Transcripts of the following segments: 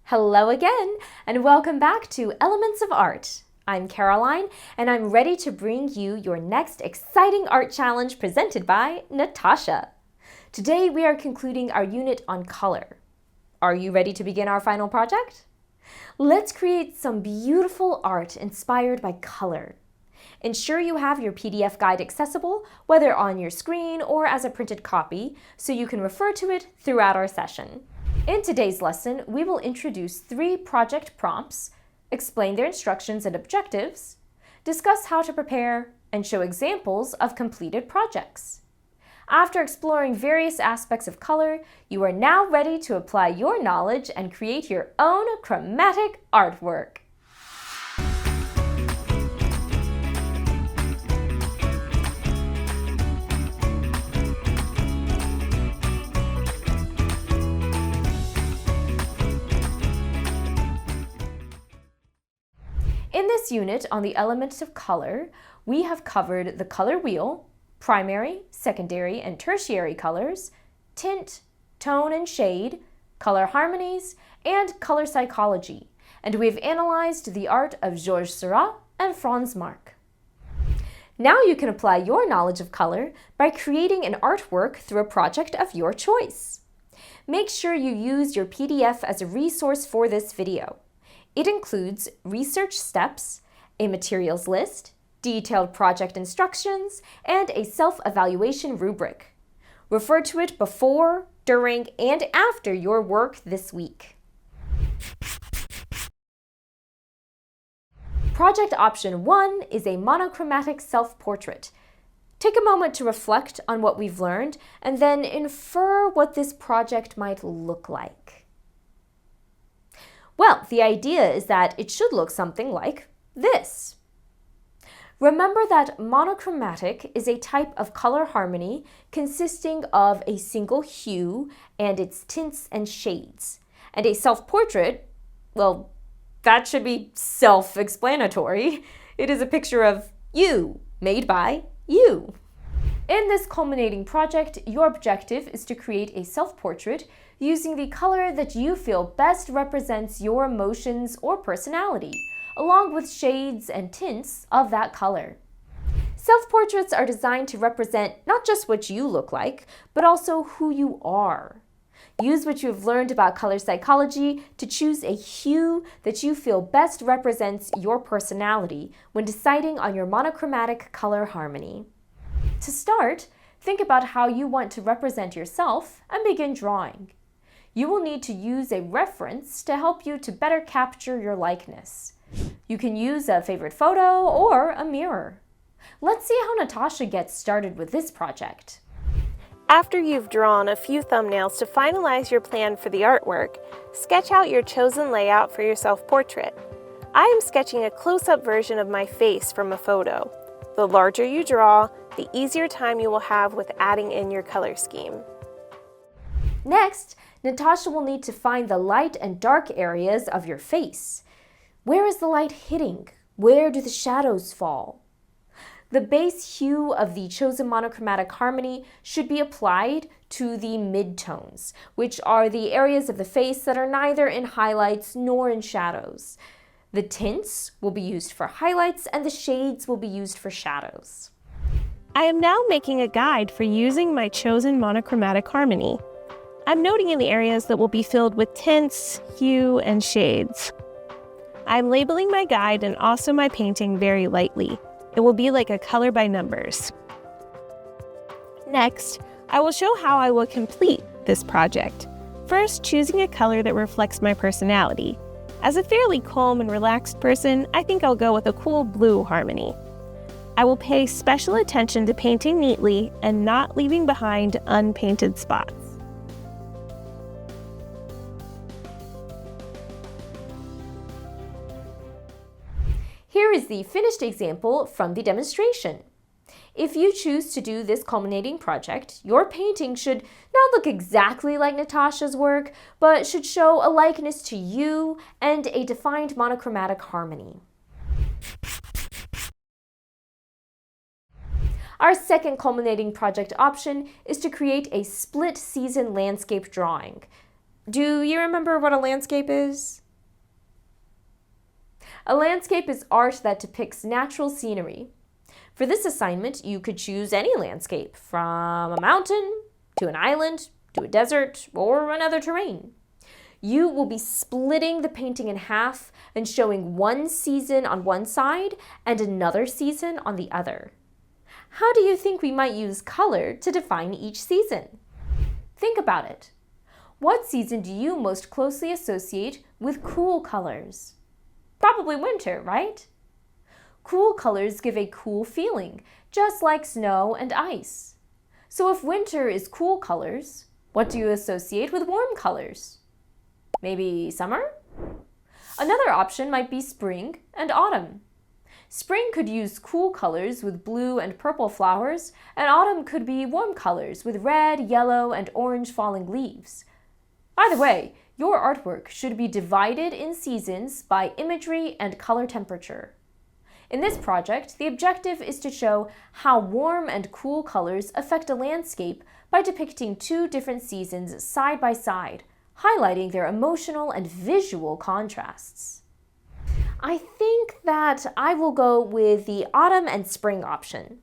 Hello again, and welcome back to Elements of Art. I'm Caroline, and I'm ready to bring you your next exciting art challenge presented by Natasha. Today we are concluding our unit on color. Are you ready to begin our final project? Let's create some beautiful art inspired by color. Ensure you have your PDF guide accessible, whether on your screen or as a printed copy, so you can refer to it throughout our session. In today's lesson, we will introduce 3 project prompts, explain their instructions and objectives, discuss how to prepare, and show examples of completed projects. After exploring various aspects of color, you are now ready to apply your knowledge and create your own chromatic artwork. In this unit on the elements of color, we have covered the color wheel, primary, secondary, and tertiary colors, tint, tone and shade, color harmonies, and color psychology, and we've analyzed the art of Georges Seurat and Franz Marc. Now you can apply your knowledge of color by creating an artwork through a project of your choice. Make sure you use your PDF as a resource for this video. It includes research steps, a materials list, detailed project instructions, and a self-evaluation rubric. Refer to it before, during, and after your work this week. Project option 1 is a monochromatic self-portrait. Take a moment to reflect on what we've learned and then infer what this project might look like. Well, the idea is that it should look something like this. Remember that monochromatic is a type of color harmony consisting of a single hue and its tints and shades. And a self-portrait, well, that should be self-explanatory. It is a picture of you, made by you. In this culminating project, your objective is to create a self-portrait using the color that you feel best represents your emotions or personality, along with shades and tints of that color. Self-portraits are designed to represent not just what you look like, but also who you are. Use what you have learned about color psychology to choose a hue that you feel best represents your personality when deciding on your monochromatic color harmony. To start, think about how you want to represent yourself and begin drawing. You will need to use a reference to help you to better capture your likeness. You can use a favorite photo or a mirror. Let's see how Natasha gets started with this project. After you've drawn a few thumbnails to finalize your plan for the artwork, sketch out your chosen layout for your self-portrait. I am sketching a close-up version of my face from a photo. The larger you draw, the easier time you will have with adding in your color scheme. Next, Natasha will need to find the light and dark areas of your face. Where is the light hitting? Where do the shadows fall? The base hue of the chosen monochromatic harmony should be applied to the midtones, which are the areas of the face that are neither in highlights nor in shadows. The tints will be used for highlights and the shades will be used for shadows. I am now making a guide for using my chosen monochromatic harmony. I'm noting in the areas that will be filled with tints, hue, and shades. I'm labeling my guide and also my painting very lightly. It will be like a color by numbers. Next, I will show how I will complete this project. First, choosing a color that reflects my personality. As a fairly calm and relaxed person, I think I'll go with a cool blue harmony. I will pay special attention to painting neatly and not leaving behind unpainted spots. Here is the finished example from the demonstration. If you choose to do this culminating project, your painting should not look exactly like Natasha's work, but should show a likeness to you and a defined monochromatic harmony. Our second culminating project option is to create a split season landscape drawing. Do you remember what a landscape is? A landscape is art that depicts natural scenery. For this assignment, you could choose any landscape, from a mountain to an island to a desert or another terrain. You will be splitting the painting in half and showing one season on one side and another season on the other. How do you think we might use color to define each season? Think about it. What season do you most closely associate with cool colors? Probably winter, right? Cool colors give a cool feeling, just like snow and ice. So if winter is cool colors, what do you associate with warm colors? Maybe summer? Another option might be spring and autumn. Spring could use cool colors with blue and purple flowers, and autumn could be warm colors with red, yellow, and orange falling leaves. By the way, your artwork should be divided in seasons by imagery and color temperature. In this project, the objective is to show how warm and cool colors affect a landscape by depicting two different seasons side by side, highlighting their emotional and visual contrasts. I think that I will go with the autumn and spring option.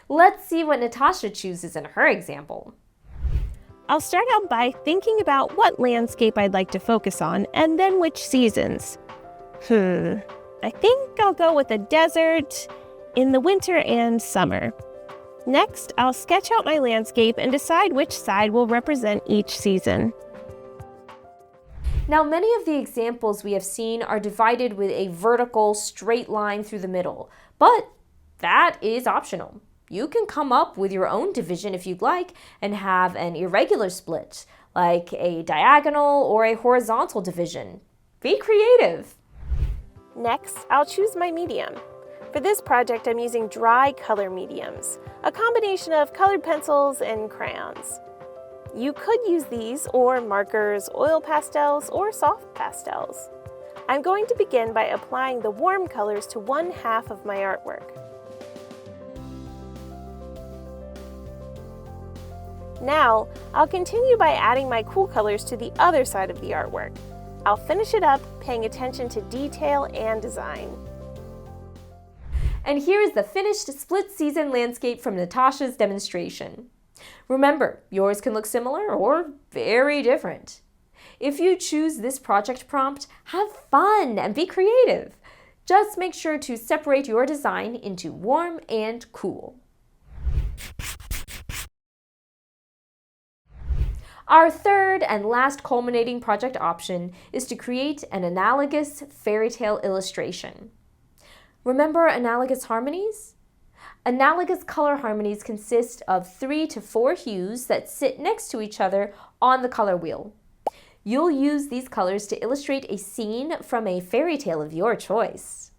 Let's see what Natasha chooses in her example. I'll start out by thinking about what landscape I'd like to focus on and then which seasons. I think I'll go with a desert in the winter and summer. Next, I'll sketch out my landscape and decide which side will represent each season. Now, many of the examples we have seen are divided with a vertical, straight line through the middle, but that is optional. You can come up with your own division if you'd like and have an irregular split, like a diagonal or a horizontal division. Be creative. Next, I'll choose my medium. For this project, I'm using dry color mediums, a combination of colored pencils and crayons. You could use these or markers, oil pastels, or soft pastels. I'm going to begin by applying the warm colors to one half of my artwork. Now, I'll continue by adding my cool colors to the other side of the artwork. I'll finish it up paying attention to detail and design. And here is the finished split-season landscape from Natasha's demonstration. Remember, yours can look similar or very different. If you choose this project prompt, have fun and be creative. Just make sure to separate your design into warm and cool. Our third and last culminating project option is to create an analogous fairy tale illustration. Remember analogous harmonies? Analogous color harmonies consist of 3 to 4 hues that sit next to each other on the color wheel. You'll use these colors to illustrate a scene from a fairy tale of your choice.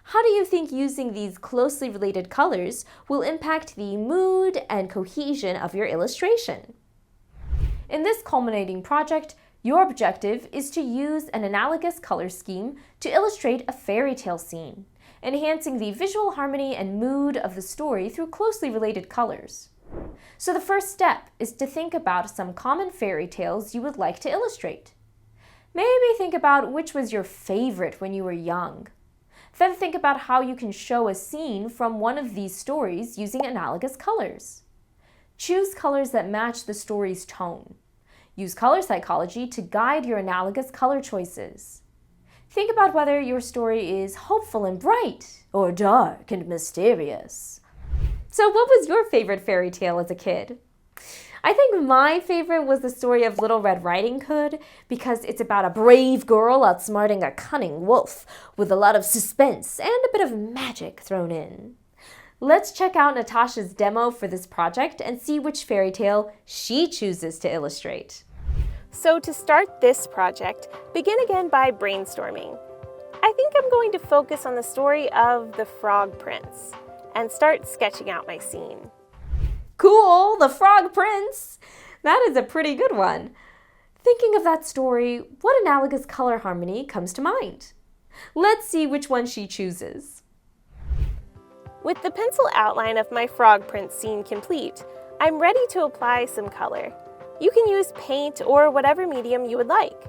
How do you think using these closely related colors will impact the mood and cohesion of your illustration? In this culminating project, your objective is to use an analogous color scheme to illustrate a fairy tale scene, enhancing the visual harmony and mood of the story through closely related colors. So the first step is to think about some common fairy tales you would like to illustrate. Maybe think about which was your favorite when you were young. Then think about how you can show a scene from one of these stories using analogous colors. Choose colors that match the story's tone. Use color psychology to guide your analogous color choices. Think about whether your story is hopeful and bright or dark and mysterious. So what was your favorite fairy tale as a kid? I think my favorite was the story of Little Red Riding Hood because it's about a brave girl outsmarting a cunning wolf with a lot of suspense and a bit of magic thrown in. Let's check out Natasha's demo for this project and see which fairy tale she chooses to illustrate. So to start this project, begin again by brainstorming. I think I'm going to focus on the story of the Frog Prince and start sketching out my scene. Cool, the Frog Prince! That is a pretty good one. Thinking of that story, what analogous color harmony comes to mind? Let's see which one she chooses. With the pencil outline of my Frog Prince scene complete, I'm ready to apply some color. You can use paint or whatever medium you would like.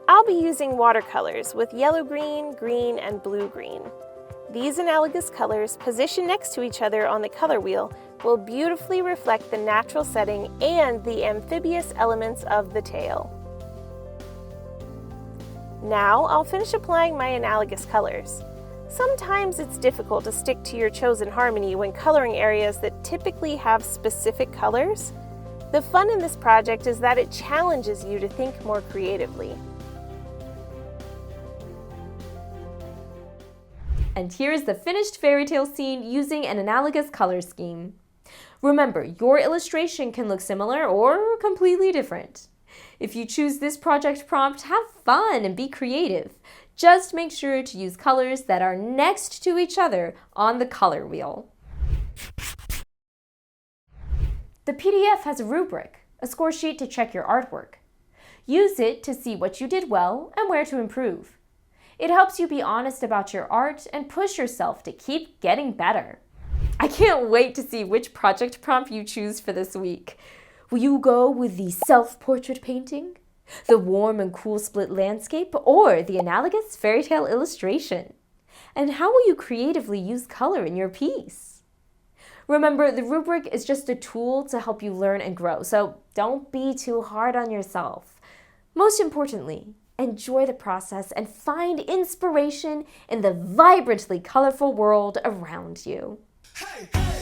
I'll be using watercolors with yellow-green, green, and blue-green. These analogous colors, positioned next to each other on the color wheel, will beautifully reflect the natural setting and the amphibious elements of the tale. Now I'll finish applying my analogous colors. Sometimes it's difficult to stick to your chosen harmony when coloring areas that typically have specific colors. The fun in this project is that it challenges you to think more creatively. And here's the finished fairy tale scene using an analogous color scheme. Remember, your illustration can look similar or completely different. If you choose this project prompt, have fun and be creative. Just make sure to use colors that are next to each other on the color wheel. The PDF has a rubric, a score sheet to check your artwork. Use it to see what you did well and where to improve. It helps you be honest about your art and push yourself to keep getting better. I can't wait to see which project prompt you choose for this week. Will you go with the self-portrait painting, the warm and cool split landscape, or the analogous fairy tale illustration? And how will you creatively use color in your piece? Remember, the rubric is just a tool to help you learn and grow, so don't be too hard on yourself. Most importantly, enjoy the process and find inspiration in the vibrantly colorful world around you. Hey, hey.